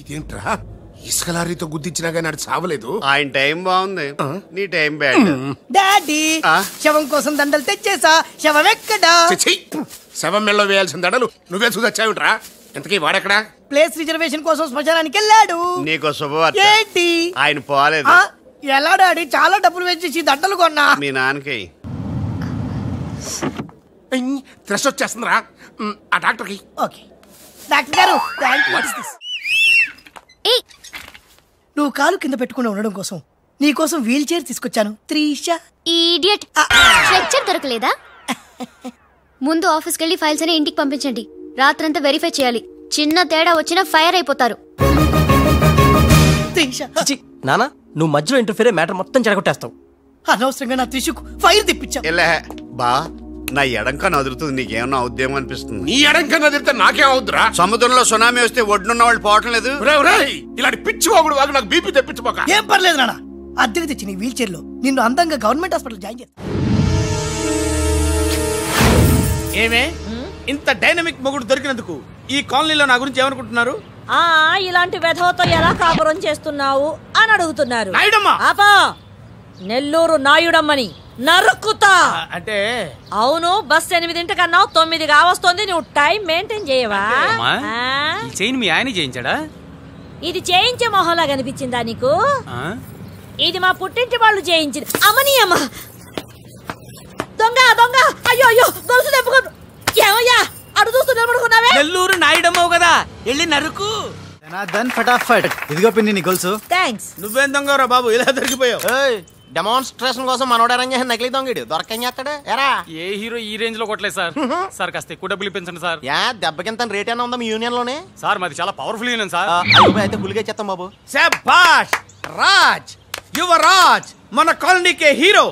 ఇదేంట్రా ఇసుక లారీతో గుద్దించినా గానీ నాడు చావలేదు. ఆయన టైం బాగుంది, నీ టైం బ్యాడ్. డాడీ శవం కోసం దండలు తెచ్చేసా. శవం ఎక్కడా? శవం మెల్లో వేయాల్సిన దండలు నువ్వే చూసొచ్చావుట్రా. ఇంతకీ వాడెక్కడా? ప్లేస్ రిజర్వేషన్ కోసం శ్మశానానికి వెళ్ళాడు. నీకో శుభవార్త. ఏంటి? ఆయన పోలేదు. ఎలా డాడీ? చాలా డబ్బులు వేసి దండలు కొన్నా. మీ నాన్నకి థ్రెష్ వచ్చేస్తుందిరా. ఆ డాక్టర్కి. ఓకే డాక్టర్ గారు, నువ్వు కాలు కింద పెట్టుకుని ఉండడం కోసం నీ కోసం వీల్ చైర్ తీసుకొచ్చాను. త్రీషా ఈడియట్. స్ట్రెచ్చర్ దొరకలేదా? ముందు ఆఫీస్కి వెళ్ళి ఫైల్స్ అని ఇంటికి పంపించండి. రాత్రంతా వెరిఫై చేయాలి. చిన్న తేడా వచ్చినా ఫైర్ అయిపోతారు. నానా, నువ్వు మధ్యలో ఇంటర్ఫియర్ మ్యాటర్ మొత్తం చెడగొట్టేస్తావు. అనవసరంగా నా త్రిషుకు ఫైర్ తెప్పించావు. బా నా ఎడంకా నదురుతుంది, నీకేమన్నా అవుద్దేమో అనిపిస్తుంది. నీ ఎడంకా నదిరితే నాకేం అవుద్దురా? సముద్రంలో సునామీ వస్తే ఒడ్డున్న వాళ్ళు పోవటం లేదు. ఇలాంటి పిచ్చి వాగుడు వాగు నాకు బీపీ తెప్పించుకోక. ఏం పర్లేదు నాన్న, అద్దెకి తెచ్చి నీ వీల్ చైర్ లో నిన్ను అందంగా గవర్నమెంట్ హాస్పిటల్ జాయిన్ చేస్తా. ఏమే ఇంత డైనమిక్ మొగుడు దొరికినందుకు ఈ కాలనీలో నా గురించి ఏమనుకుంటున్నారు? ఇలాంటి వెధవతో ఎలా కాపురం చేస్తున్నావు అని అడుగుతున్నారు. నాయుడమ్మా, నెల్లూరు నాయుడమ్మని నరుక్కుతా. అంటే అవును, బస్ 8:00 9 కావస్తుంది. నువ్వు టైం మెయింటైన్ చేయవా? చైన్ మీ ఆయన చేయించాడా? ఇది చేయించే మొహంలా కనిపించిందా నీకు? ఇది మా పుట్టింటి వాళ్ళు చేయించింది. అమ్మని అమ్మ దొంగ దొంగ. అయ్యో అయ్యో, గొలుసు తెప్పుకోను. ఏమయ్యా అడు చూస్తూ నిలబడుకున్నావే? నెల్లూరు నాయుడమ్మవు కదా, వెళ్ళి నరుకు. ఫటాఫట్. ఇదిగో పిన్ని నీ గొలుసు. థ్యాంక్స్. నువ్వేం దొంగరా బాబు, ఇలా దొరికిపోయావు? డెమాన్స్ట్రేషన్ కోసం మనోడు అరేంజ్ చేసిన నకిలీ దొంగడు దొరకం చేస్తాడు. ఎరా ఏ హీరో ఈ రేంజ్ లో కొట్టలేదు సార్. సార్ కాస్త ఎక్కువ డబ్బులు ఇప్పించండి సార్. దెబ్బకింత రేట్ ఏమైనా ఉందా మీ యూనియన్ లోనే? సార్ మాది చాలా పవర్ఫుల్ యూనియన్ సార్. అయితే గులిగా చేస్తాం బాబు. శభాష్ రాజ్, యువరాజ్, మన కాలనీకే హీరో.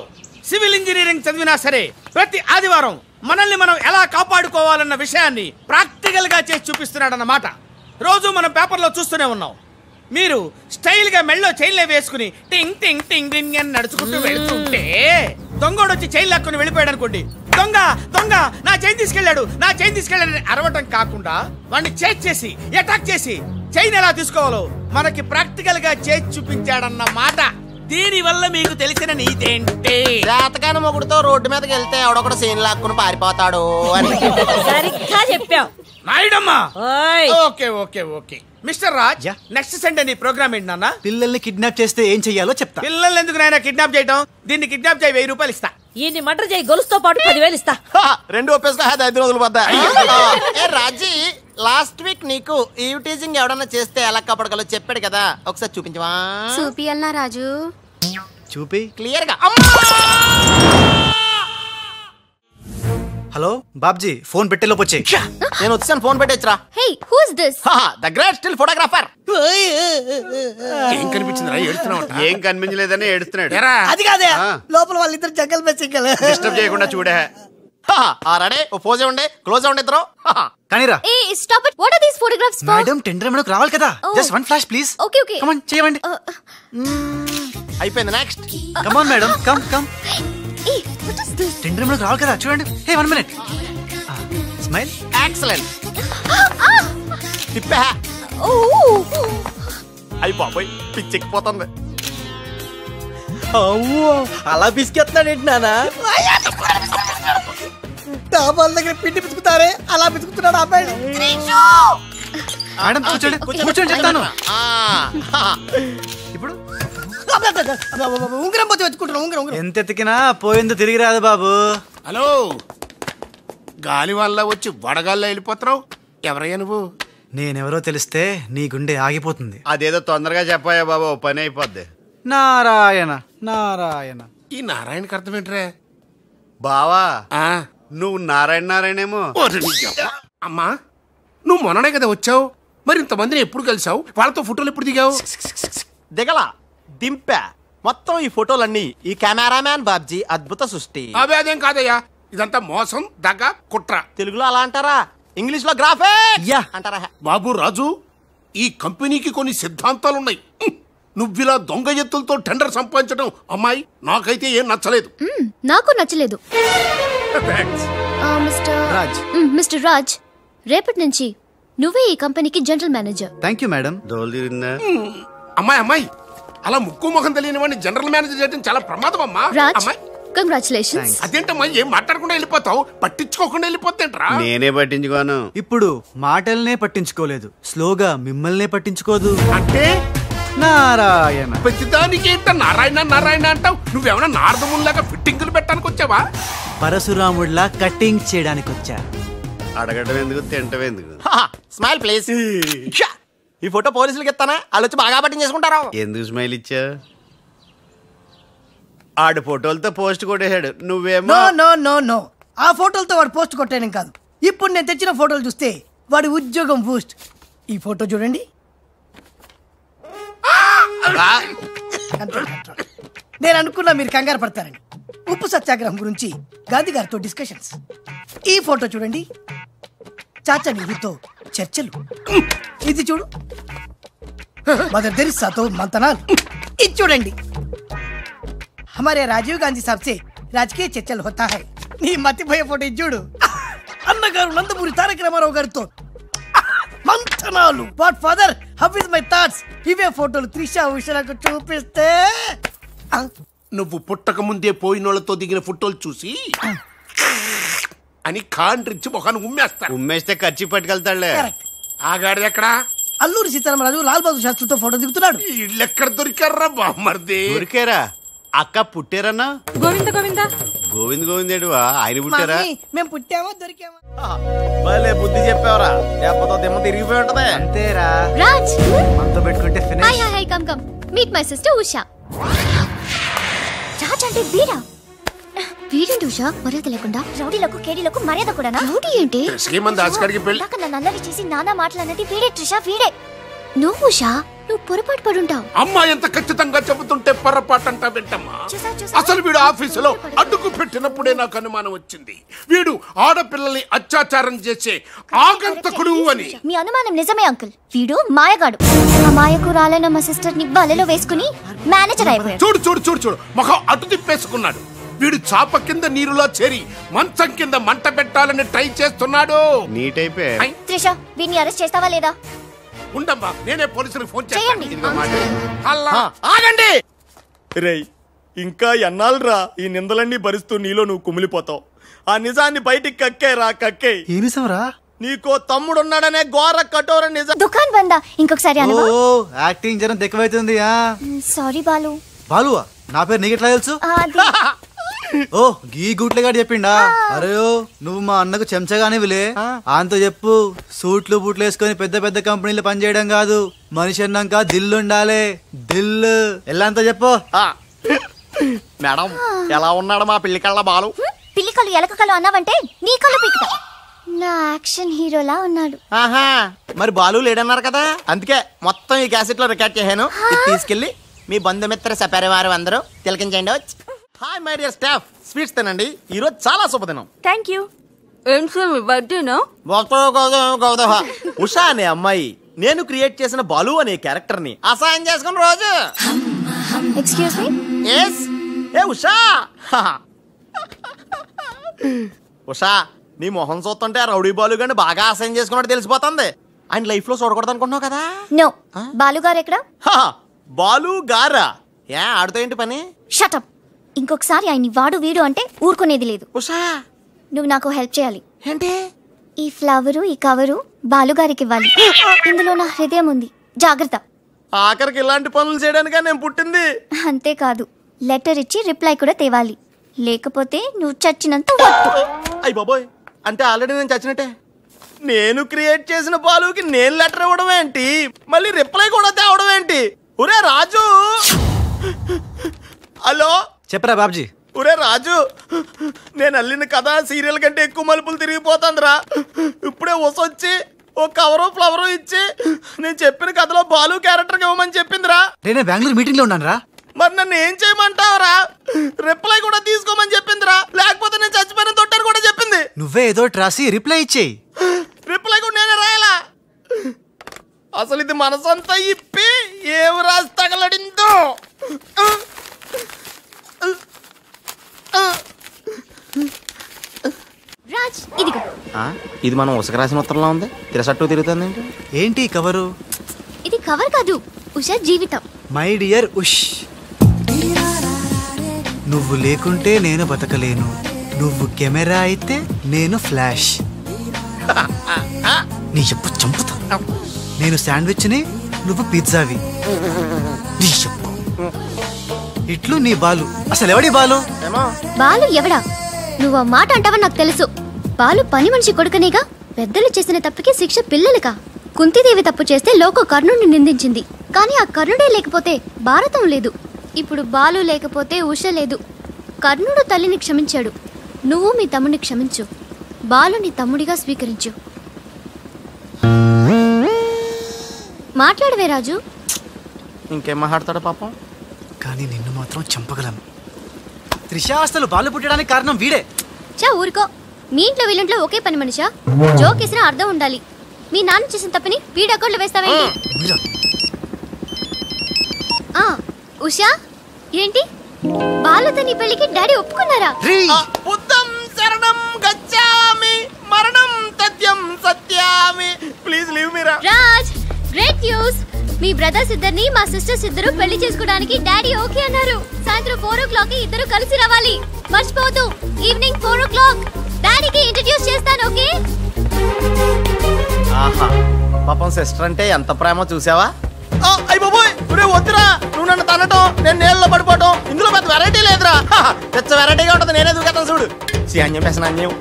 సివిల్ ఇంజనీరింగ్ చదివినా సరే ప్రతి ఆదివారం మనల్ని మనం ఎలా కాపాడుకోవాలన్న విషయాన్ని ప్రాక్టికల్ గా చేసి చూపిస్తున్నాడన్నమాట. రోజు మనం పేపర్లో చూస్తూనే ఉన్నాం. మీరు స్టైల్ గా మెళ్ళో చైన్లే వేసుకుని టింగ్ టింగ్ టింగ్ టింగ్ అని నడుచుకుంటూ వెళ్తుంటే దొంగోడు వచ్చి చైన్ లాక్కుని వెళ్ళిపోయాడు అనుకోండి. దొంగ దొంగ నా చైన్ తీసుకెళ్లాడు, నా చైన్ తీసుకెళ్లాడని అరవటం కాకుండా వాడిని చేజ్ చేసి అటాక్ చేసి చైన్ ఎలా తీసుకోవాలో మనకి ప్రాక్టికల్ గా చేసి చూపించాడన్నమాట. దీని వల్ల మీకు తెలిసిన నీతేంటే, జాతకాన మొగుడుతో రోడ్డు మీదకి వెళ్తే ఎవడొకడు సీన్ లాక్కుని పారిపోతాడు అని. సరిగ్గా చెప్పావు నాయుడమ్మా. Okay okay okay mister Raj, next Sunday నీ ప్రోగ్రామ్ ఏంటి నాన్న? పిల్లల్ని కిడ్నాప్ చేస్తే ఏం చెయ్యాలో చెప్తా. పిల్లల్ని ఎందుకు నాయన కిడ్నాప్ చేయటం? దీన్ని కిడ్నాప్ చేయి, 1000 రూపాయలు ఇస్తా. ఈ మటర్ చేయి, గొలుసుతో పాటు 10,000 ఇస్తా. రెండు ఒప్పేసుకో, 5 రోజులు పడ్డా. రాజీ, లాస్ట్ వీక్ నీకు ఈవ్ టీజింగ్ ఎవడన్నా చేస్తే ఎలా కాపాడగలో చెప్పాడు కదా, ఒకసారి చూపించవా? చూపియల్నా రాజు? చూపి క్లియర్ గా. హలో బాబ్జీ, ఫోన్ పెట్టేలోపు వచ్చే. నేను వచ్చాను, ఫోన్ పెట్టేచ్చరా. Hey, who is this? The great still photographer. ఏం కనిపించిందిరా? ఏడుస్తున్నావు? ఏం కనిపించలేదని ఏడుస్తున్నాడు. అది కాదే, లోపల వాళ్ళిద్దరు జంగల్ మే సింగల్. డిస్టర్బ్ చేయకుండా చూడే. రెడీ, ఓ పోజ్ ఉండే, క్లోజ్ ఉండే ఇద్దరు. కానీరా. ఏ stop it. What are these photographs for? Madam, tender మనకు రావాలి కదా. Just one flash please. Okay okay, come on చేయండి. అయిపోయింది, next. Come on madam, come come. ఏ వాట్ ఇస్ దిస్? టెండర్ మనకు రావాలి కదా, చూడండి. Hey, 1 minute. స్మైల్. ఎక్సలెంట్. తిప్పా. అయ్యి బాబోయ్, పిచ్చెక్కిపోతుంది. అలా బిస్కెత్తాడేంటి నాన్న? డాబాల దగ్గర పిండి పిసుకుతారే అలా పిసుకుతున్నాడు అబ్బాయి. మేడం కూర్చోండి, కూర్చోండి చెప్తాను. ఇప్పుడు ఉంగరం పోతే వెతుకుంటున్నా. ఉంగరం ఎంత ఎతికినా పోయిందో తిరిగి రాదు బాబు. హలో, గాలి వల్ల వచ్చి వడగాల్లో వెళ్ళిపోతున్నావు. ఎవరయ్యా నువ్వు? నేనెవరో తెలిస్తే నీ గుండె ఆగిపోతుంది. అదేదో తొందరగా చెప్పాయా బాబు, పని అయిపోద్ది. నారాయణ నారాయణ. ఈ నారాయణకి అర్థం ఏంట్రా? బావా, నువ్వు నారాయణ నారాయణేమో. అమ్మా, నువ్వు మొన్ననే కదా వచ్చావు, మరి ఇంతమందిని ఎప్పుడు కలిసావు? వాళ్ళతో ఫోటోలు ఎప్పుడు దిగావు? దిగల, దింపా. మొత్తం ఈ ఫోటోలన్నీ ఈ కెమెరామ్యాన్ బాబ్జీ అద్భుత సృష్టి. అవే అదేం కాదయ్యా, ఇదంతా మోసం, దగ్గ, కుట్ర. తెలుగులో అలా అంటారా, ఇంగ్లీష్ లో గ్రాఫే అంటారా? బాబు రాజు, ఈ కంపెనీకి కొన్ని సిద్ధాంతాలున్నాయి. నువ్విలా దొంగ ఎత్తులతో టెండర్ సంపాదించడం అమ్మాయి నాకైతే ఏం నచ్చలేదు. నాకు నచ్చలేదు. మిస్టర్ రాజ్, రేపటి నుంచి నువ్వే ఈ కంపెనీకి general manager. Thank you madam. దోలు తీరిందా? అమ్మాయి అలా ముక్కు ముఖం తెలియని వాడిని జనరల్ మేనేజర్ చేయడం చాలా ప్రమాదం అమ్మా. రాజ్, అమ్మాయి కంగ్రాచులేషన్స్. అదేంటమ్మా ఏం మాట్లాడకుండా వెళ్ళిపోతావు, పట్టించుకోకుండా వెళ్ళిపోతేంట్రా? నేనే పట్టించుకోను. ఇప్పుడు మాటల్నే పట్టించుకోలేదు, స్లోగా మిమ్మల్నే పట్టించుకోదు. అంటే నారాయణ. ప్రతిదానికి ఏంట నారాయణ నారాయణ అంటావు? నువ్వేమన్నా నారదముల్లాగా ఫిట్టింగులు పెట్టడానికి వచ్చావా? పరశురాముడిలా కటింగ్ చేయడానికి వచ్చా. అడగడం ఎందుకు, తింటం ఎందుకు? Smile please. ఈ ఫోటో పోలీసులకి ఇస్తానా? వాళ్ళు వచ్చి బాగా పట్టింగ్ చేసుకుంటారు. ఎందుకు స్మైల్ ఇచ్చా? ఆడు ఫోటోలతో పోస్ట్ కొట్టేశాడు, నువ్వేమో. నో నో నో నో, ఆ ఫోటోలతో వాడు పోస్ట్ కొట్టేయడం కాదు. ఇప్పుడు నేను తెచ్చిన ఫోటోలు చూస్తే వాడి ఉద్యోగం బూస్ట్. ఈ ఫోటో చూడండి. నేను అనుకున్నా మీరు కంగారు పడతారని. ఉప్పు సత్యాగ్రహం గురించి గాంధీ గారితో డిస్కషన్స్. ఈ ఫోటో చూడండి, చాచా నెహ్రూతో చర్చలు. ఇది చూడు, మదర్ తెరిసాతో మంతనాలు. ఇది చూడండి, हमारे राजीव गांधी साहब से राजकीय चर्चल होता है. నీ మతిపోయే ఫోటో ఇది చూడు, అన్నగారు నందమూరి తారక రామారావు గారితో మంతనాలు. What father, how is my thoughts. ఇవే ఫోటోలు త్రిషా ఉషలకు చూపిస్తే నువ్వు పుట్టక ముందే పోయినోళ్లతో దిగిన ఫోటోలు చూసి అని కాండ్రించి మొహాన్ని ఉమ్మేస్తా. ఉమ్మేస్తే ఖర్చు పట్టుకెళ్తాడులే. ఆగాడు ఎక్కడా? అల్లూరి సీతారామరాజు లాల్ బహదూర్ శాస్త్రితో ఫోటో దిగుతున్నాడు. ఇళ్ళు ఎక్కడ దొరికారా బామ్మర్ది? దొరికారా? అక్క పుట్టారన్నా? గోవింద గోవింద గోవింద్ గోవిందేడువా? ఆయన పుట్టారా? మేము పుట్టామో దొరికామో. భలే బుద్ధి చెప్పావరా, లేకపోతే దిమ్మ తిరిగిపోయి ఉంటది. అంతేరా, రాజ్, మనతో పెట్టుకుంటే hi finish. Hi hi, come come meet my sister Usha. Raj అంటే వీరా? వీరేంటి ఉషా మర్యాద లేకుండా? రౌడీలకు కేడీలకు మర్యాద కూడానా? రౌడీ ఏంటి? శ్రీమంత్ దాస్కడికి పెళ్లి. ఇందాక నన్ను అల్లరి చేసి నానా మాటలన్నది వీడే ట్రిషా, వీడే. నువ్వు ఉషా, నువ్వు పొరపాటు పడుంటావు. అమ్మా ఎంత ఖచ్చితంగా చెబుతుంటే పొరపాటంటా వింటమ్మా. అసలు వీడు ఆఫీసులో అడ్డుకు పెట్టినప్పుడే నాకు అనుమానం వచ్చింది. వీడు ఆడపిల్లల్ని అత్యాచారం చేసే ఆగంతకుడు అని. మీ అనుమానం నిజమే అంకుల్. వీడు మాయగాడు. ఆ మాయకు రాలైన మా సిస్టర్ ని బలలో వేసుకుని మేనేజర్ అయిపోయాడు. చూడు చూడు చూడు చూడు, మొహం అటు తిప్పేసుకున్నాడు. వీడు చాప కింద నీరులో చేరి మంచం కింద మంట పెట్టాలని ట్రై చేస్తున్నాడు. నీట్ అయిపోయా. త్రిష, వీడిని అరెస్ట్ చేస్తావా లేదా? ఉండమ్మా, నేనే పోలీసులకు ఫోన్ చేయండి. చేస్తాను. ఆగండి రేయ్, ఇంకా ఎన్నాళ్ళరా ఈ నిందలన్నీ భరిస్తూ నీలో నువ్వు కుమిలిపోతావు. ఆ నిజాన్ని బయటికి కక్కేరా, కక్కే. ఏ నిజంరా? నీకో తమ్ముడున్నాడనే ఘోర కఠోర నిజం. దుకాన్ బందా, ఇంకొకసారి ఓ అనవా? యాక్టింగ్ జనం ఎక్కువైతుంది. సారీ బాలు. బాలువా? నా పేరు నీకెట్లా తెలుసు? ఓ గీ గుట్లేగాడు చెప్పిండా? అరే నువ్వు మా అన్నకు చెంచగానే విలే. ఆయనతో చెప్పు, సూట్లు బూట్లు వేసుకొని పెద్ద పెద్ద కంపెనీలు పనిచేయడం కాదు, మనిషి అన్నాక దిల్లు ఉండాలి. దిల్లు ఎల్లంతా చెప్పు. మేడం, ఎలా ఉన్నాడు మా పిల్లి కళ్ళ బాలు? పిల్లి కళ్ళు ఎలక కళ్ళు అన్నావంటే నీ కళ్ళు పీకుతా. నా యాక్షన్ హీరోలా ఉన్నాడు. ఆహా, మరి బాలు లేడన్నారు కదా, అందుకే మొత్తం ఈ క్యాసెట్ లో రికార్డ్ చేశాను. ఇది తీసుకెళ్లి మీ బంధుమిత్ర సపరివారు అందరూ తిలకించండి. Hi my dear staff, sweets తినండి, ఈ రోజు చాలా శుభదినం. Thank you. ఏం సార్ మీ బర్త్డేనా? ఉషా అనే అమ్మాయి నేను క్రియేట్ చేసిన బాలు అనే క్యారెక్టర్ ని అసహాయం చేసుకున్న రోజు. Excuse me. ఎస్. ఏ ఉషా, ఉషా నీ మొహం చూస్తుంటే ఆ రౌడీ బాలు గాని బాగా అసహాయం చేసుకున్నట్టు తెలిసిపోతుంది. ఆయన లైఫ్ లో చూడకూడదు అనుకుంటున్నావు కదా? నో. బాలు గారు ఎక్కడ? బాలు గారా? ఏ ఆడుతో ఏంటి పని? షటప్. ఇంకొకసారి ఆయన్ని వాడు వీడు అంటే ఊరుకునేది లేదు. ఉషా, నువ్వు నాకు హెల్ప్ చేయాలి. ఏంటి? ఈ ఫ్లవరు, ఈ కవరు బాలుగారికి ఇవ్వాలి. ఇందులో నా హృదయం ఉంది, జాగ్రత్త. ఆఖరికి ఇలాంటి పనులు చేయడానికా నేను పుట్టింది? అంతేకాదు, లెటర్ ఇచ్చి రిప్లై కూడా తేవాలి, లేకపోతే నువ్వు చచ్చినంత. అయ్యి బాబోయ్, అంటే ఆల్రెడీ నేను చచ్చినట్టే. నేను క్రియేట్ చేసిన బాలుకి నేను లెటర్ ఇవ్వడం ఏంటి, మళ్ళీ రిప్లై కూడా తేవడం ఏంటి? ఒరే రాజు, హలో చెప్పరా బాబ్జీ. ఒరే రాజు, నేను అల్లిన కథ సీరియల్ కంటే ఎక్కువ మలుపులు తిరిగిపోతుందిరా. ఇప్పుడే వసొచ్చి ఓ కవరు ఫ్లవరు ఇచ్చి నేను చెప్పిన కథలో బాలు క్యారెక్టర్ ఇవ్వమని చెప్పిందిరా. నేను బెంగళూరు మీటింగ్ లో ఉన్నాను రా. మరి నన్ను ఏం చేయమంటావురా? రిప్లై కూడా తీసుకోమని చెప్పిందిరా, లేకపోతే నేను చచ్చిపోయిన తొట్టని కూడా చెప్పింది. నువ్వే ఏదో రాసి రిప్లై ఇచ్చేయి. రిప్లై కూడా నేనే రాయాలా? అసలు ఇది మనసంతా ఇప్పి ఏం రాసి తగలడిందో. రాజ్, ఇదిగో ఇది మనం ఉసక రాసిన ఉత్తరంలో ఉంది. తిరసట్టు తిరుగుతుంది ఏంటి కవరు? ఇది కవర్ కాదు, ఉషా జీవితం. మై డియర్ ఉష్, నువ్వు లేకుంటే నేను బతకలేను. నువ్వు కెమెరా అయితే నేను ఫ్లాష్. నీ చెప్పు చంపుతా. నేను శాండ్విచ్ని, నువ్వు పిజ్జావి. నీ చెప్పు ఇట్లు నీ బాలు. అసలు ఎవడి బాలు? బాలు ఎవడా? నువ్వు ఆ మాట అంటావని నాకు తెలుసు. బాలు పని మనిషి కొడుకనేగా. పెద్దలు చేసిన తప్పుకి శిక్ష పిల్లలుగా. కుంతిదేవి తప్పు చేస్తే లోక కర్ణుడిని నిందించింది. కానీ ఆ కర్ణుడే లేకపోతే భారతం లేదు. ఇప్పుడు బాలు లేకపోతే ఉష లేదు. కర్ణుడు తల్లిని క్షమించాడు. నువ్వు మీ తమ్ముడిని క్షమించు. బాలుని తమ్ముడిగా స్వీకరించు. మాట్లాడవే రాజు. ఇంకేం మాట్లాడతాడు పాపం. కానీ నిన్ను మాత్రం చంపగలను. త్రిష, అసలు బాలు పుట్టడానికి కారణం వీడే. చా ఊరుకో. మీ ఇంట్లో వీళ్ళంట్లో ఒకే పని మనిషా? జోక్ వేసినా అర్థం ఉండాలి. మీ నాన్న చేసిన తప్పని వీడి అకౌంట్లో వేస్తావేంటి? ఉషా, ఏంటి బాలుతో నీ పెళ్లికి డాడీ ఒప్పుకున్నారా? బుద్ధం శరణం గచ్చామి, మరణం తథ్యం సత్యామి. ప్లీజ్ లీవ్ మీ రా. Raj, great news. మీ బ్రదర్స్ ఇద్దరిని మా సిస్టర్స్ ఇద్దరు పెళ్లి చేసుకోవడానికి డాడీ ఓకే అన్నారు. సాయంత్రం 4 o'clock ఇద్దరు కలిసి రావాలి. మర్చిపోవద్దు. ఈవినింగ్ 4 o'clock డాడీకి ఇంట్రడ్యూస్ చేస్తాను. ఓకే? ఆహా, పాపం సిస్టర్ అంటే ఎంత ప్రేమో చూసావా? అయ్య బాబోయ్, వద్దురా. నువ్వు నన్ను తనటం, నేను నీళ్ళలో పడిపోవటం, ఇందులో పెద్ద వెరైటీ లేదురా. పెద్ద వెరైటీగా ఉంటుంది. నేనే దూకేస్తాను చూడు. అన్యం వేసిన అన్యం.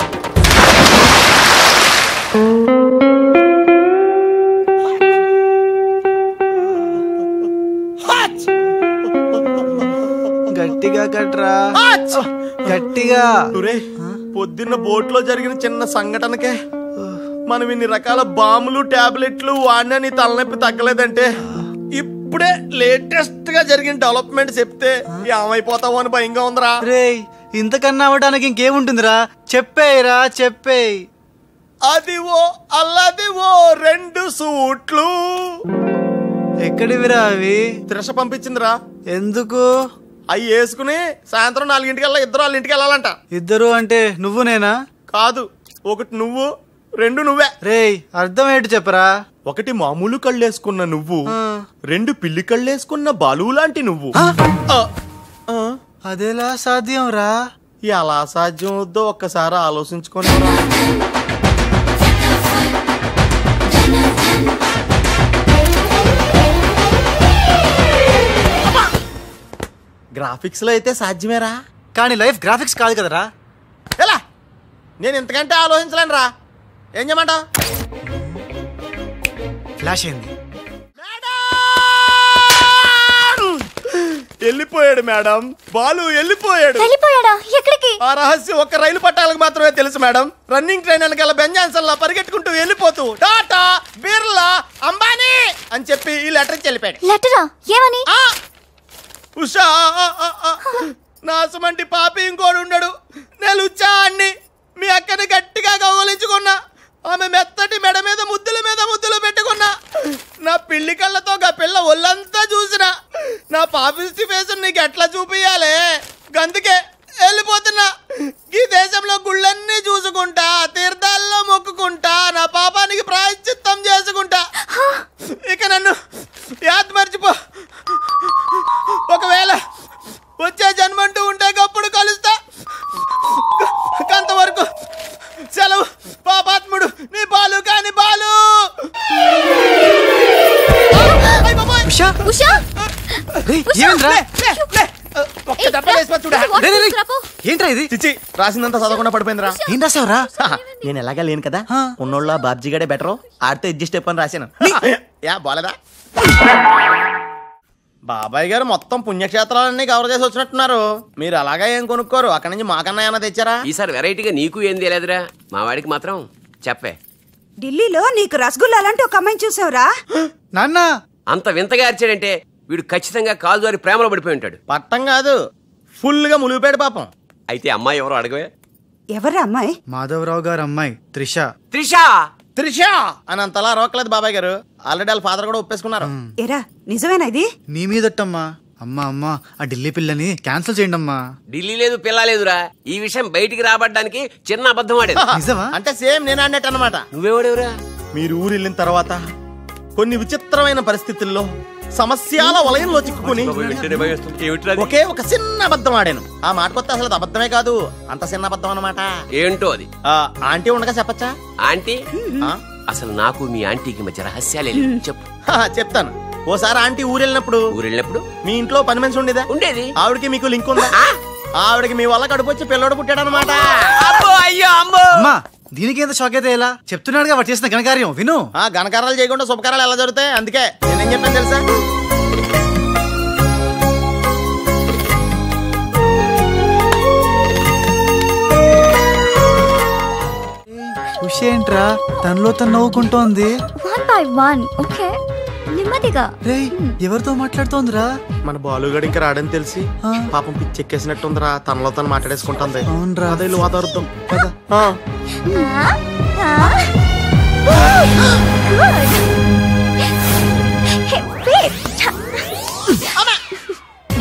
గట్టిగా కట్రా, గట్టిగా. పొద్దున్న బోట్లో జరిగిన చిన్న సంఘటనకే మనం ఇన్ని రకాల బాంబులు టాబ్లెట్లు వాడినా నీ తలనొప్పి తగ్గలేదంటే ఇప్పుడే లేటెస్ట్ గా జరిగిన డెవలప్మెంట్ చెప్తే ఏమైపోతావు అని భయంగా ఉందిరా. రేయ్, ఇంతకన్నా అవ్వడానికి ఇంకేముంటుందిరా? చెప్పేయరా, చెప్పేయ్. అదివో అల్లదివో 2 సూట్లు. ఎక్కడివిరా అవి? త్రిష పంపించిందిరా. ఎందుకు? అవి వేసుకుని సాయంత్రం 4 ఇద్దరు వాళ్ళ ఇంటికి వెళ్ళాలంట. ఇద్దరు అంటే నువ్వు నేనా? కాదు, ఒకటి నువ్వు, 2 నువ్వే. రేయ్, అర్థం ఏంటి చెప్పరా? ఒకటి మామూలు కళ్ళేసుకున్న నువ్వు, 2 పిల్లి కళ్ళేసుకున్న బాలు లాంటి నువ్వు. అదేలా సాధ్యం రా? ఎలా సాధ్యం వద్దో ఒక్కసారి ఆలోచించుకొని. గ్రాఫిక్స్ లో అయితే సాధ్యమేరా, కానీ లైఫ్ గ్రాఫిక్స్ కాదు కదరా. ఎలా? నేను ఇంతకంటే ఆలోచించలేను రా. ఏం చేయమంటావు? ఫ్లాష్ అయింది. వెళ్ళిపోయాడు మేడం. బాలు వెళ్ళిపోయాడు. ఎక్కడికి? ఆ రహస్యం ఒక్క రైలు పట్టాలకు మాత్రమే తెలుసు మేడం. రన్నింగ్ ట్రైన్ వెనకాల బెంజాన్సన్ లా పరిగెట్టుకుంటూ వెళ్ళిపోతూ టాటా, బిర్లా, అంబానీ అని చెప్పి ఈ లెటర్ ఇచ్చి వెళ్ళిపోయాడు. లెటరా? ఏమని? ఉషా, నా సుమంటి పాపి ఇంకోడు ఉండడు. నేను ఉచ్చాన్ని మీ అక్కని గట్టిగా కౌగలించుకున్నా. ఆమె మెత్తటి మెడ మీద ముద్దులు పెట్టుకున్నా. నా పిల్లి కళ్ళతో గా పిల్ల ఒళ్ళంతా చూసిన. నా పాపిస్టి ఫేస్ నీకు ఎట్లా చూపియాలే? గందుకే వెళ్ళిపోతున్నా. ఈ దేశంలో గుళ్ళన్నీ చూసుకుంటా, తీర్థాల్లో మొక్కుకుంటా, నా పాపానికి ప్రాయశ్చిత్తం చేసుకుంటా. ఇక నన్ను యాద్ మర్చిపో. ఒకవేళ వచ్చే జన్మంటూ ఉంటే గప్పుడు కలుస్తా. అంతవరకు సెలవు. పాపాత్ముడు నీ బాలు కాని బాలు. ఏంట్రా ఇది? చిచ్చి, రాసిందంతా చదవకుండా పడిపోయిందిరా. ఏం రాసావురా? నేను ఎలాగా లేను కదా, ఉన్నోళ్ళ బాబ్జీగాడే బెటరు, ఆడితో అడ్జస్ట్ అయిపోయి రాశాను. యా బాలేదా? బాబాయ్ గారు మొత్తం పుణ్యక్షేత్రాలన్నీ కవర్ చేసి వచ్చినట్టున్నారు. మీరు అలాగా ఏం కొనుక్కోరు? అక్కడి నుంచి మాకన్నా ఏమైనా తెచ్చారా? ఈసారి వెరైటీగా నీకు ఏం తెలియదురా, మా వాడికి మాత్రం చెప్పే. ఢిల్లీలో నీకు రసగుల్లా లాంటి ఒక అమ్మాయిని చూసావురా? నాన్న అంత వింతగా అరిచాడంటే వీడు ఖచ్చితంగా కాలు జారి ప్రేమలో పడిపోయి ఉంటాడు. పట్టం కాదు, ఫుల్ గా ములిగిపోయాడు పాపం. అయితే అమ్మాయి ఎవరో అడగవే. ఎవరా అమ్మాయి? మాధవరావు గారు అమ్మాయి త్రిష. త్రిష త్రిష అని అంతలా రోకలేదు బాబాయ్ గారు. ఆల్రెడీ వాళ్ళ ఫాదర్ కూడా ఒప్పేసుకున్నారు. ఎరా నిజమేనా ఇది? నీ మీదట్టమ్మా, అమ్మా ఆ ఢిల్లీ పిల్లని క్యాన్సిల్ చేయండి అమ్మా. ఢిల్లీ లేదు పిల్ల లేదురా, ఈ విషయం బయటికి రాబడ్డానికి చిన్న అబద్ధం ఆడేది. నిజమా? అంటే సేమ్ నేను అన్నట్టు అనమాట. నువ్వేవాడేవురా? మీరు ఊరు వెళ్ళిన తర్వాత కొన్ని విచిత్రమైన పరిస్థితుల్లో సమస్యల వలయంలో చిక్కుకుని ఒకే ఒక చిన్న అబద్ధం ఆడాను. ఆ మాట కొత్త అసలు అది అబద్ధమే కాదు, అంత చిన్న అబద్ధం అన్నమాట. ఏంటో అది? ఆంటీ ఉండగా చెప్పచ్చా? ఆంటీ? అసలు నాకు మీ ఆంటీకి మధ్య రహస్యాలే చెప్పు. చెప్తాను. ఓసారి ఆంటీ ఊరెళ్ళినప్పుడు మీ ఇంట్లో పని మనిషి ఉండేది. ఆవిడకి మీకు లింక్ ఉందా? ఆవిడకి మీ వల్ల కడుపు వచ్చి పిల్లడు పుట్టాడు అనమాట. అమ్మా దీనికి ఎంత షాక్ అయితే ఎలా చెప్తున్నాడుగా వాడు చేసిన ఘనకార్యం విను. ఘనకార్యాలు చేయకుండా శుభకార్యాలు ఎలా జరుగుతాయి? అందుకే నేనేం చెప్పాను తెలుసా? ఏంట్రా తనలో తను నవ్వుకుంటోంది. 1 by 1 ఓకే నెమ్మదిగా. రేయ్ ఎవరితో మాట్లాడుతోందిరా? మన బాలుగాడు ఇంకా రాడని తెలిసి పాపం పిచ్చి ఎక్కేసినట్టుందిరా, తనలో తను మాట్లాడేసుకుంటుంది. అవునరా, అదే వాతావరణం.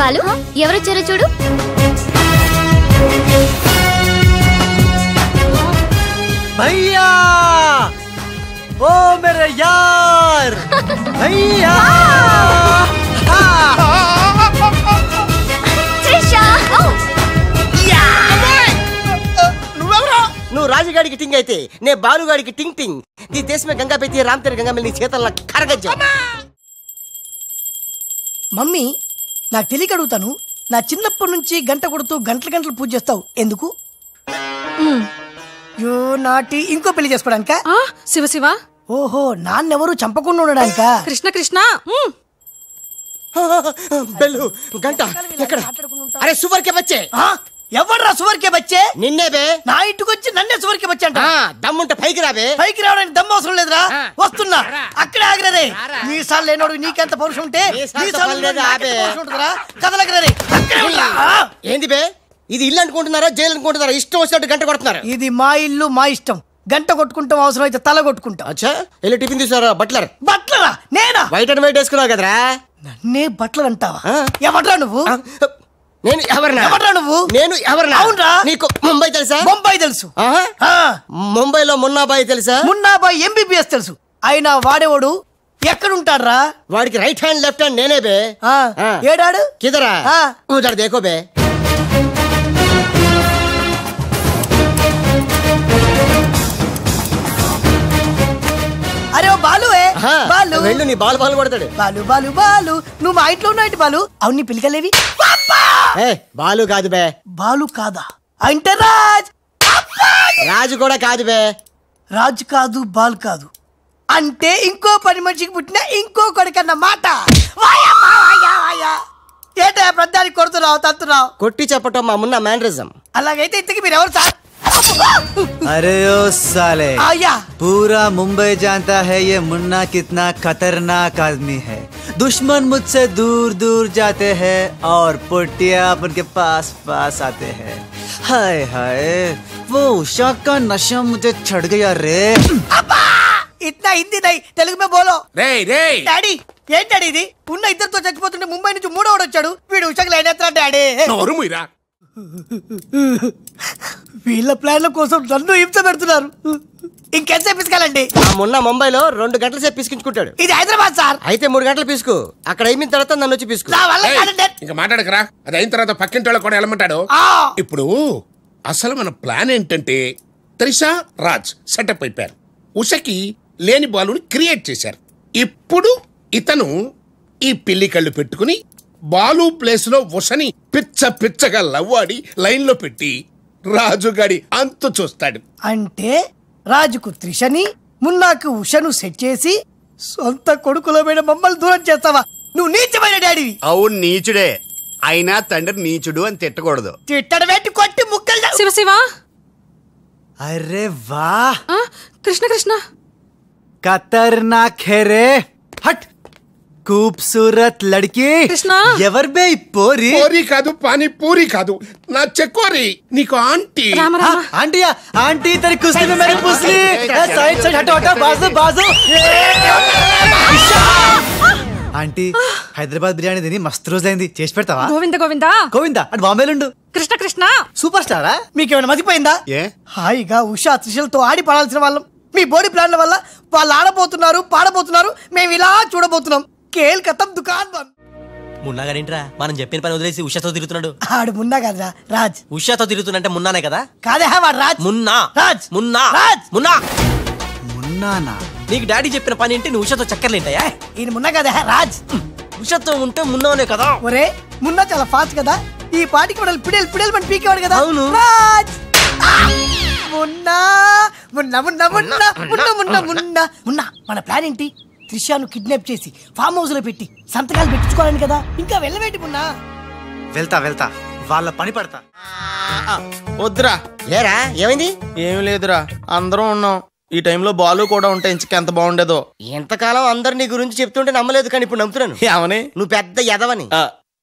బాలు ఎవరొచ్చారో చూడు. భయ్యా ఓ మేరే యార్ భయ్యా. నువ్వు రాజుగాడికి టింగ్ అయితే నే బాలుగాడికి టింగ్ టింగ్. నీ దేశమే గంగా పెట్టి రామ్ తెర గంగా నీ చేతల్లో కరగజ్జా. మమ్మీ నాకు తెలియక అడుగుతాను, నా చిన్నప్పటి నుంచి గంట కొడుతూ గంటలు పూజ చేస్తావు ఎందుకు? యో నాటి ఇంకో పెళ్లి చేసుకోవడానికా? శివ శివ. ఓహో నాన్నెవరు చంపకుండా ఉండడానికా? కృష్ణ కృష్ణ. బెల్లు గంట ఎక్కడ? అరే సువర్కే బచ్చే. ఎవడ్రా సువర్కే బచ్చే? నిన్నే బే. నా ఇంటికి వచ్చి నన్నే సువర్కే బచ్చే అంట. దమ్ముంటే పైకి రాబే. పైకి రావడానికి దమ్ము అవసరం లేదురా, వస్తున్నా. అక్కడే ఆగిరే. నీ సార్లు లేనోడు నీకెంత పౌరుషం ఉంటే ఏంది బే? ఇది ఇల్లు అనుకుంటున్నారా జైలు అనుకుంటున్నారా? ఇష్టం వచ్చినట్టు గంట కొడుతున్నారు. ఇది మా ఇల్లు మా ఇష్టం. గంట కొట్టుకుంటాం, అవసరం అయితే తల కొట్టుకుంటాం. అచ్చా వెళ్ళి టిఫిన్ తీసుకురా. బట్లర్. బట్లరా? నేనా? వైట్ అండ్ వైట్ వేసుకున్నావు కదరా. నన్నే బట్లర్ అంటావా? ఎవడ్రా నువ్వు? నేను ఎవరినా? ఎవడ్రా నువ్వు? నేను ఎవరినా? అవునరా. నీకు ముంబై తెలుసా? ముంబై తెలుసు. ముంబైలో మున్నాబాయి తెలుసా? మున్నాబాయి MBBS తెలుసు. అయినా వాడేవాడు ఎక్కడుంటాడ్రా? వాడికి రైట్ హ్యాండ్ లెఫ్ట్ హ్యాండ్ నేనే బే. ఏడాడు కిదరా ఉదర్ దేకో బే. అరే బాలు బాలు వెళ్ళు, నీ బాలు బాలు కొడతాడు. బాలు బాలు బాలు నువ్వు మా ఇంట్లో ఉన్నావు బాలు. అవును నీ పిల్లకలేవి? బాలు కాదు బే. బాలు కాదా? అంటే రాజ్. రాజు కూడా కాదు బే. రాజు కాదు బాల్ కాదు అంటే ఇంకో పని మనిషికి పుట్టిన ఇంకో కొడుకన్న మాట. ఏటా ప్రధానికి కొడుతున్నావు తంతున్నావు? కొట్టి చెప్పటం మా మున్న మేనరిజం. అలాగైతే ఇంతకి మీరు ఎవరు సార్? अरे ओ साले आया पूरा मुंबई जानता है ये मुन्ना कितना खतरनाक आदमी है। दुश्मन मुझसे दूर दूर जाते हैं और पुटिया उनके पास पास आते हैं। हाय हाय वो उषा का नशा मुझे चढ़ गया रे। इतना हिंदी नहीं तेलुगु में बोलो। रे रे డాడీ ఏం డాడీ ఇది? ఉన్న ఇద్దరితో చచ్చిపోతుంటే ముంబై నుంచి మూడోడు వచ్చాడు. వీడు ఉషాకు లైన్ ఎత్తరా డాడీ? నోరు మూయరా. వీళ్ళ ప్లాన్ల కోసం నన్ను హింస పెడుతున్నారు. ఇంకెంతసేపు పిసుకాలండి? మొన్న ముంబైలో 2 గంటల సేపు పిసుకించుకుంటాడు. ఇది హైదరాబాద్ సార్. అయితే 3 గంటలు పిసుకు. అక్కడ అయిన తర్వాత నన్ను వచ్చి పిసుకు. ఇంకా మాట్లాడకరా. అది అయిన తర్వాత పక్కింటి వాళ్ళు కూడా వెళ్ళమంటాడు. ఇప్పుడు అసలు మన ప్లాన్ ఏంటంటే త్రిష రాజ్ సెటప్ అయిపోయారు. ఉషకి లేని బాలుని క్రియేట్ చేశారు. ఇప్పుడు ఇతను ఈ పిల్లి కళ్ళు పెట్టుకుని బాలు ప్లేస్ లో ఉషని పిచ్చ పిచ్చగా లవ్వాడి లైన్ లో పెట్టి రాజుగాడి అంతు చూస్తాడు. అంటే రాజుకు త్రిషని మున్నాకు ఉషను సెట్ చేసి సొంత కొడుకులమైన మమ్మల్ని దూరం చేస్తావా? నువ్వు నీచమైన డాడీవి. అవును నీచుడే. అయినా తండ్రి నీచుడు అని తిట్టకూడదు. తిట్టడం పెట్టి కొట్టి ముక్కలు. శివ శివ. अरे वाह कृष्ण कृष्ण खतरनाक है रे. हट खूबसूरत लड़की. कृष्ण ఎవర్ బే పోరి? పోరి కాదు పానీ పూరి కాదు నా చెక్కోరి. నీకు ఆంటీ. राम राम आंटिया आंटी तेरी कुश्ती में मेरी पुसली. साइड साइड हटो हटो बाजू बाजू. ఆంటీ హైదరాబాద్ బిర్యానీ తిని మస్తు రోజైంది, చేసి పెడతావా? గోవింద గోవింద గోవిందా అటు బాంబేలుండు. కృష్ణ కృష్ణ సూపర్ స్టారా? మీకేమైనా మతిపోయిందా? హాయిగా ఉషా త్రిషలతో ఆడి పడాల్సిన వాళ్ళం మీ బాడీ ప్లాన్ల వల్ల వాళ్ళు ఆడబోతున్నారు, పాడబోతున్నారు, మేము ఇలా చూడబోతున్నాం. కేల్ కథం దుకాన్ బంద్. మున్నా గారింట్రా మనం చెప్పిన పని వదిలేసి ఉషాతో తిరుగుతున్నాడు. ఆడు మున్నా కదరా రాజ్. ఉషాతో తిరుగుతున్నంటే మున్నానే కదా? కాదే వాడు రాజ్. మున్నా రాజ్. మున్నా రాజ్. మున్నా మున్నానా? నీకు డాడీ చెప్పిన పని ఏంటి? నువ్వు ఉషాతో చక్కర్లేంటాయా? ఈయన మున్నా కదే రాజ్. ఉషాతో ఉంటే మున్నానే కదా? ఒరే మున్నా చాలా ఫాస్ట్ కదా, ఈ పాటికి మనల్ని పిడేలు పిడేలు పని పీకేవాడు కదా. అవును. రాజ్. మున్నా మున్నా మున్నా మున్నా మున్నా మున్నా మున్నా మున్నా మన ప్లాన్ ఏంటి? త్రిషాను కిడ్నాప్ చేసి ఫామ్ హౌస్ లో పెట్టి సంతకాలు పెట్టించుకోవాలని కదా. ఇంకా వెళ్ళవేంటి మున్నా? వెళ్తా వెళ్తా, వాళ్ళ పని పడతా. వద్దురా. లేరా ఏమైంది? ఏమి లేదురా, అందరం ఉన్నాం. ఈ టైంలో బాలు కూడా ఉంటే ఇంచుకు ఎంత బాగుండేదో. ఎంతకాలం అందరు నీ గురించి చెప్తుంటే నమ్మలేదు, కానీ ఇప్పుడు నమ్ముతున్నాను. ఏమని? నువ్వు పెద్ద ఎదవని.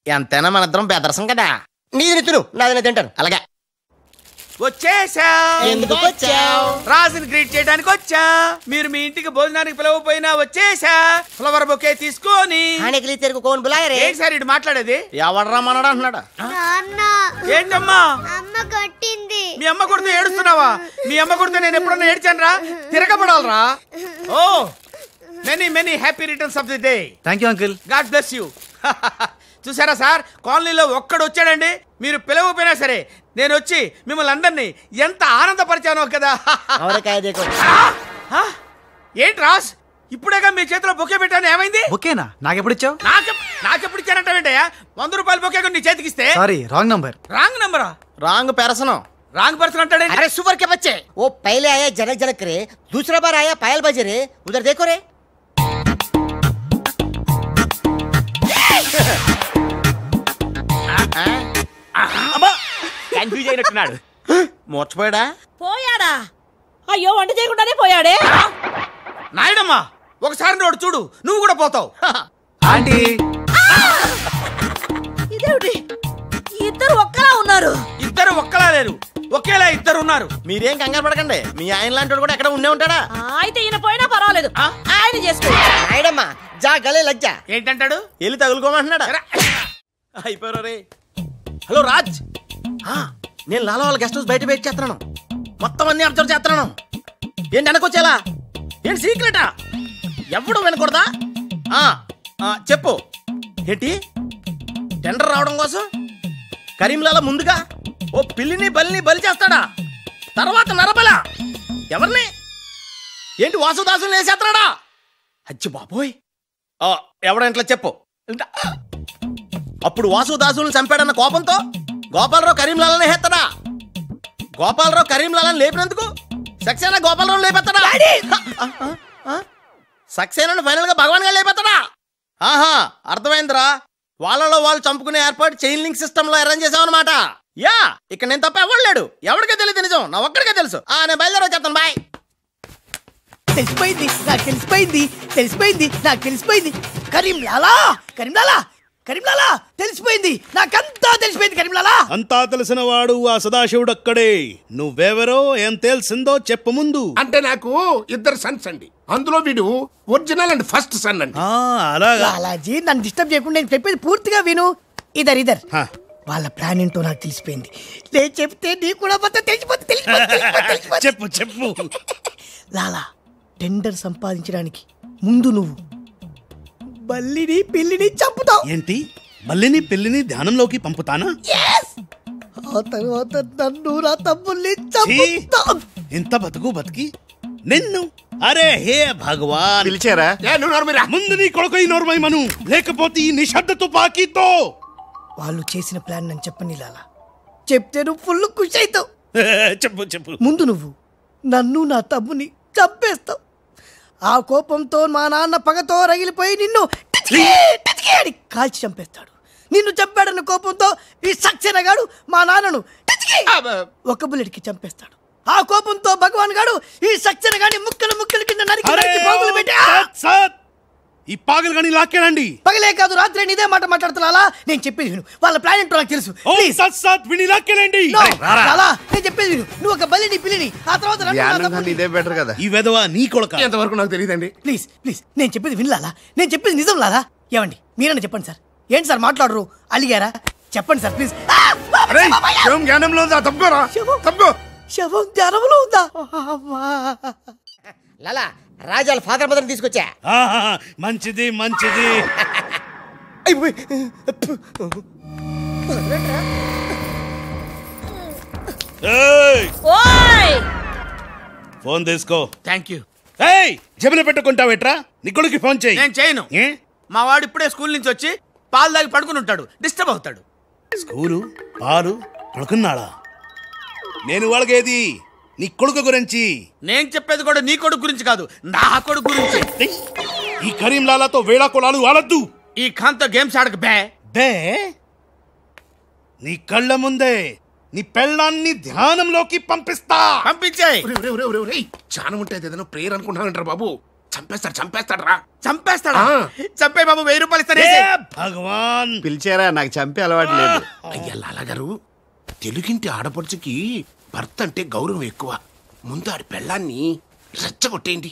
ఎంతైనా మన ఇద్దరం పెదరసం కదా. నీది తిను, నాది తింటాను. అలాగే వచ్చేసా. ఎందుకు వచ్చావు? రాజుని గ్రీట్ చేయడానికి వచ్చా. మీరు మీ ఇంటికి భోజనానికి పిలవపోయినా వచ్చేసా. ఫ్లవర్ బొకే తీసుకొని. ఏంటి సార్ ఇటు మాట్లాడేది? ఎవడరా మనడు అంటున్నాడా? ఏంటమ్మా అమ్మ కొట్టింది. మీ అమ్మ కొడితే ఏడుస్తున్నావా? మీ అమ్మ కొడితే నేను ఎప్పుడన్నా ఏడ్చాను రా? తిరగబడాలరా. ఓ many many happy returns of the day. Thank you uncle. God bless you. చూసారా సార్, కాలనీలో ఒక్కడు వచ్చాడండి, మీరు పిలవపోయినా సరే నేను వచ్చి మిమ్మల్ని అందరినీ ఎంత ఆనందపరిచానో కదా. ఏంటి రాస్, ఇప్పుడేగా మీ చేతిలో బొకే పెట్టాను, ఏమైంది? బొకేనా? నాకెప్పుడు ఇచ్చావు? నాకెప్పుడు ఇచ్చానంటావేంటయ్యా? 100 రూపాయలు బొకే నీ చేతికిస్తే. Sorry, wrong number. రాంగ్ నంబరా? Wrong person. రాంగ్ పర్సన్ అంటాడే. अरे सुपर के बच्चे, वो पहले आया जनक जनक रे, दूसरा बार आया पायल बजे रे, उधर देखो रे. కన్ఫ్యూజ్ అయినట్టున్నాడు. మోర్చిపోయాడా? పోయాడా? అయ్యో వంట చేయకుండానే పోయాడే. నాయుడమ్మా ఒకసారి నోడు చూడు, నువ్వు కూడా పోతావు. ఆంటీ ఇదేమిటి, ఇద్దరు ఒక్కలా ఉన్నారు. ఇద్దరు ఒక్కలా లేరు, ఒకేలా ఇద్దరు ఉన్నారు. మీరేం కంగారు పడకండి, మీ ఆయన లాంటి కూడా ఎక్కడ ఉండే ఉంటాడా. అయితే ఈయన పోయినా పర్వాలేదు, ఆయన చేసుకో. నాయుడమ్మా జా గలే లజ్జా. ఏంటంటాడు? వెళ్ళి తగులుకోమంటున్నాడా? అయిపోయారు రే. హలో రాజ్, నేను లాలా వాళ్ళ గెస్ట్ హౌస్ బయట వెయిట్ చేస్తున్నాను. మొత్తం అన్ని అబ్జర్వ్ చేస్తున్నాను. ఏంటి వెనకొచ్చేలా? ఏంటి సీక్రెటా? ఎవడు వినకూడదా? చెప్పు. ఏంటి టెండర్ రావడం కోసం కరీంలాలా ముందుగా ఓ పిల్లిని బలిని బలి చేస్తాడా? తర్వాత నరబల ఎవరిని? ఏంటి వాసుదాసుని వేసేస్తాడా? అచ్చి బాబోయ్, ఎవడంట్లా చెప్పు. అప్పుడు వాసుదాసులను చంపాడన్న కోపంతో గోపాలరావు కరీంలాలని హేస్తాడా? గోపాలరావు కరీంలాలని లేపినందుకు సక్సేనా గోపాలరావు లేపెత్తాడా? సక్సేనాను ఫైనల్ గా భగవాన్ గా లేపెత్తాడా? ఆహా, అర్థమైందిరా. వాళ్ళలో వాళ్ళు చంపుకునే ఏర్పాటు చైన్ లింక్ సిస్టమ్ లో అరేంజ్ చేసామన్నమాట. యా, ఇక్కడ నేను తప్ప ఎవడు లేడు. ఎవరికే తెలియదు నిజం, నా ఒక్కడికే తెలుసు. నేను బయలుదేరి వచ్చేస్తాను. బాయ్. తెలిసిపోయింది నాకు, తెలిసిపోయింది తెలిసిపోయింది నాకు, తెలిసిపోయింది. కరీంలాలా కరీంలాలా కరీంలాలా తెలిసిపోయింది నాకంతా, తెలిసిపోయింది కరీంలాలా. అంతా తెలిసిన వాడు ఆ సదాశివుడు అక్కడే. నువ్వెవరో ఏం తెలిసిందో చెప్పు ముందు. అంటే నాకు ఇద్దరు సన్స్ అండి, అందులో వీడు ఒరిజినల్ అండ్ ఫస్ట్ సన్ అండి. లాలాజీ నన్ను డిస్టర్బ్ చేయకుండా నేను చెప్పేది పూర్తిగా విను. ఇద్దరు వాళ్ళ ప్లాన్ ఏంటో నాకు తెలిసిపోయింది. నేను చెప్తే నీ కూడా తెలిసిపోతుంది. చెప్పు చెప్పు. లాలా, టెండర్ సంపాదించడానికి ముందు నువ్వు బల్లిని పిల్లిని చంపుతావు. ఏంటి, బల్లిని పిల్లిని ధ్యానంలోకి పంపుతానా? ఆ తర్వాత నన్ను నా తమ్ముల్ని చంపుతావు. ఇంత బతికి నిన్ను, అరే హే భగవాన్. పిలిచారా? ముందు నీ కొడుకు నోర్మై మను, లేకపోతే ఈ నిశ్శబ్ద తుపాకీతో. వాళ్ళు చేసిన ప్లాన్ నన్ను చెప్పని లాలా, చెప్తే నువ్వు ఫుల్ ఖుషి అవుతావు. చెప్పు చెప్పు. ముందు నువ్వు నన్ను నా తమ్ముని చంపేస్తావు. ఆ కోపంతో మా నాన్న పగతో రగిలిపోయి నిన్ను కాల్చి చంపేస్తాడు. నిన్ను చంపాడన్న కోపంతో ఈ సక్సేనా గాడు మా నాన్నను ఒక బుల్లెట్కి చంపేస్తాడు. ఆ కోపంతో భగవాన్ గాడు ఈ సక్సేనా గాని ముక్కలు ముక్కలు కింద నరికి పోగులు పెట్టి. ఈ పాగలు కానీ లాక్కేనండి. పగలే కాదు రాత్రి ఇదే మాట మాట్లాడుతున్నా. నేను చెప్పేది విను, వాళ్ళ ప్లాన్ ఏంటో నాకు తెలుసు. విని లాక్కేనండి. నేను చెప్పేది విను, నువ్వు ఒక బలిని పిల్లిని, ఆ తర్వాత ఇదే బెటర్ కదా. ఈ వెధవ నీ కొడుక. ఎంతవరకు నాకు తెలియదండి. ప్లీజ్ ప్లీజ్ నేను చెప్పేది వినలాలా, నేను చెప్పేది నిజం లాలా. ఏమండి మీరన్నా చెప్పండి సార్. ఏంటి సార్ మాట్లాడరు, అలిగారా? చెప్పండి సార్ ప్లీజ్. జ్ఞానంలో ఉందా? తప్పుకోరా, తప్పుకో. శవం జ్ఞానంలో ఉందా? లాలా రాజాల ఫాదర్ మదర్ తీసుకొచ్చా. మంచిది మంచిది. ఫోన్ తీసుకో. Thank you. జబిన పెట్టుకుంటావేట్రా? నీ కొడుకు ఫోన్ చేయి. నేను చేయను. మా వాడు ఇప్పుడే స్కూల్ నుంచి వచ్చి పాలు తాగి పడుకుని ఉంటాడు, డిస్టర్బ్ అవుతాడు. స్కూలు పాలు పడుకున్నాడా? నేను వాళ్ళకేది నీ కొడుకు గురించి. నేను చెప్పేది కూడా నీ కొడుకు గురించి కాదు, నా కొడుకు గురించి. ఈ కరీం లాలాతో వేళా కొలాలు ఆడద్దు. ఈ ఖాన్తో గేమ్స్ ఆడక బే. నీ కళ్ళ ముందే నీ పెళ్ళాన్ని ధ్యానంలోకి పంపిస్తా. పంపించేయ్. ధ్యానం ఉంటే ఏదైనా ప్రేయర్ అనుకుంటానంటారు బాబు. చంపేస్తాడు రా. చంపేస్తాడా? చంపే బాబు, 1000 రూపాయలు ఇస్తానే. భగవాన్ పిలిచారా? నాకు చంపే అలవాటు లేదు. అయ్యా లాలా గారు, తెలుగింటి ఆడపడుచుకి భర్త అంటే గౌరవం ఎక్కువ. ముందు ఆడి పెళ్ళాన్ని రెచ్చగొట్టేయండి.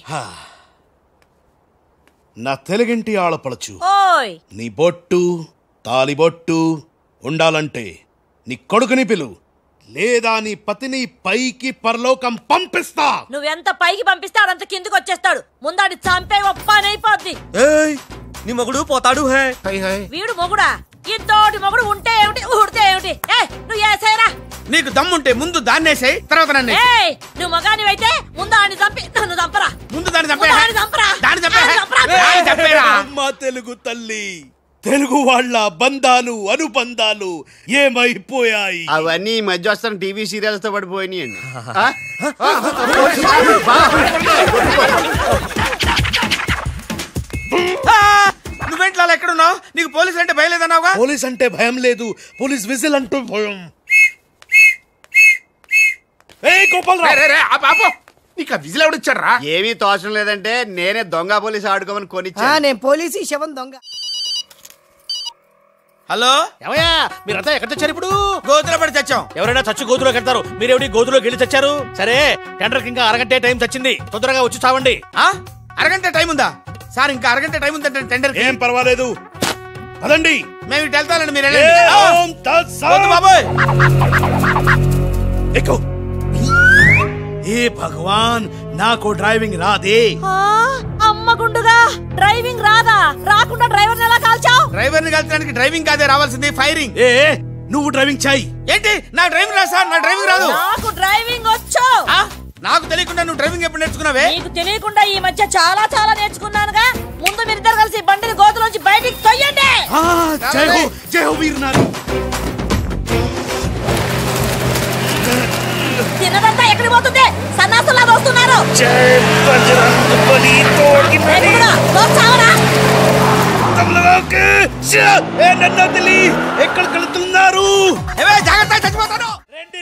నా తెలుగింటి ఆడపడుచు ఓయ్ నీ బొట్టు తాలిబొట్టు ఉండాలంటే నీ కొడుకుని పిలు, లేదా నీ పతిని పైకి పరలోకం పంపిస్తా. నువ్వెంత పైకి పంపిస్తే ఆడంత కిందికి వచ్చేస్తాడు. ముందాడి చంపే ఒప్పనైపోద్ది. నీ మొగుడు పోతాడు. వీడు మొగుడా? ఇంతోటి మొగుడు ఉంటే ఏమిటి, ఊడితే ఏమిటి? నువ్వు ఏసేరా. నీకు దమ్ముంటే ముందు దాన్నేసేయ్, తర్వాత నన్ను. నువ్వు మగానివైతే ముందు ఆడిని చంపి నన్ను చంపరా. ముందు దాన్ని చంపే. మా తెలుగు తల్లి, తెలుగు వాళ్ళ బంధాలు అనుబంధాలు ఏమైపోయాయి? అవన్నీ ఈ మధ్య వస్తున్న టీవీ సీరియల్స్ తో పడిపోయినాయండి. నువ్వేంట్లో ఎక్కడున్నావు? నీకు పోలీసులు అంటే భయం లేదన్నావుగా? పోలీస్ అంటే భయం లేదు, పోలీస్ విజిల్ అంటూ భయం. నీకు ఆ విజిల్ ఎవడిచ్చాడు రా? ఏమీ తోచడం లేదంటే నేనే దొంగ పోలీస్ ఆడుకోమని కొనిచ్చా. నేను పోలీసు శవం దొంగ. హలో ఏమయ్యా, మీరంతా ఎక్కడ తెచ్చారు ఇప్పుడు? గోతులో పడి చచ్చాం. ఎవరైనా చచ్చి గోతులో కడతారు, మీరేమిటి గోతులోకి వెళ్ళి చచ్చారు? సరే, టెండర్కి ఇంకా అరగంటే టైం చచ్చింది, తొందరగా వచ్చి చావండి. అరగంట టైం ఉందా సార్? ఇంకా అరగంట టైం ఉందంటే టెండర్. ఏం పర్వాలేదు, పదండి. మేము ఇటు వెళ్తానండి, మీరు బాబోయ్. ఏ భగవాన్, నాకు డ్రైవింగ్ రాదే. అమ్మ గుండుగా, డ్రైవింగ్ రాదా? రాకుండా డ్రైవర్ ఎలా కాల్చావు? డ్రైవర్ ని కాల్చడానికి డ్రైవింగ్ కాదే రావాల్సింది, ఫైరింగ్. నువ్వు డ్రైవింగ్ చాయి. ఏంటి? నా డ్రైవింగ్ రాదు సార్, నా డ్రైవింగ్ రాదు. నాకు డ్రైవింగ్ వచ్చు. నాకు తెలియకుండా నువ్వు డ్రైవింగ్ ఎప్పుడు నేర్చుకున్నావే? నీకు తెలియకుండా ఈ మధ్య చాలా చాలా నేర్చుకున్నానుగా. ముందు మీరిద్దరు కలిసి బండిని గోతులోంచి బయటికి తొయ్యండి. జై హో వీరనారి. తిన్నదంతా ఎక్కడికి పోతుంది? సన్నాసులా వస్తున్నారు. ఎక్కడికి వెళ్తున్నారు? జాగ్రత్త, చచ్చిపోతాను.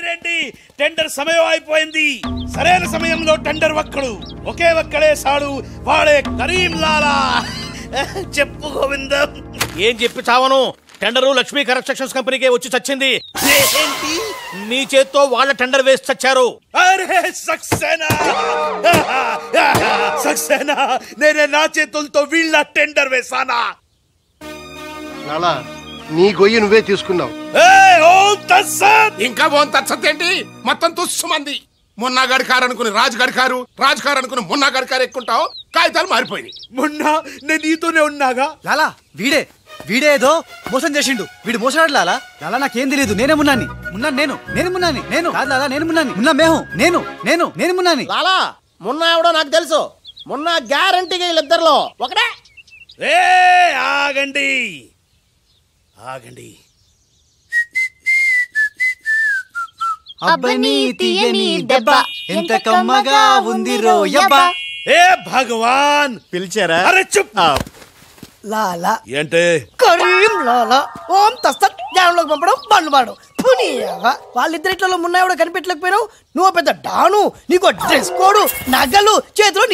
రండి, టెండర్ సమయం అయిపోయింది. సరైన సమయంలో టెండర్ ఒక్కడు, ఒకే ఒక్కడే సాడు, వాడే కరీం లాలా. చెప్పు గోవిందం. ఏం చెప్పి చావను? టెండరు లక్ష్మీ కన్స్ట్రక్షన్స్ కంపెనీకే వచ్చి చచ్చింది. మీ చేత్తో వాళ్ళ టెండర్ వేసి చచ్చారు. అరే సక్సేనా, సక్సేనా, నేనే నా చేతులతో వీళ్ళ టెండర్ వేసానా? లాలా, నీ గొయ్యి నువ్వే తీసుకున్నావు. ఇంకా ఓం తత్సత్ ఏంటి? మొత్తం తుస్సుమంది. మున్నాగడి కారు అనుకుని రాజుగడి కారు, రాజుగారు అనుకుని మున్నాగడి కారు ఎక్కుంటావు. కాగితాలు మారిపోయినాయి. మొన్నా నేను నీతోనే ఉన్నాగా. లాలా, వీడేదో మోసం చేసిండు. వీడు మోసగాడు లాలా. లాలా, నాకేం తెలియదు. నేనే మున్నాని. నేను మున్నాని. కాదు లాలా, నేను మున్నాని. మున్నా మేహు. నేను మున్నాని. లాలా, మున్నా ఎవడో నాకు తెలుసు. మున్నా గ్యారంటీగా వీళ్ళిద్దరిలో ఒకటే. ఆగండి. అబ్బని తీయని దెబ్బ ఎంత కమ్మగా ఉంది రోయబ్బా. ఏ భగవాన్, పిలిచారా? అరే చుప్. లాలా ఏంటే? కరీం లాలా. ఓం తస్తత్ జ్ఞానంలోకి పంపడం, బండ్లు మాడడం. వాళ్ళిద్దరిట్లో మున్నా ఎవడో కనిపెట్టలేకపోయినావు. నువ్వు పెద్ద డాను, నీకు డ్రెస్ కోడు, నగలు, చేతిలో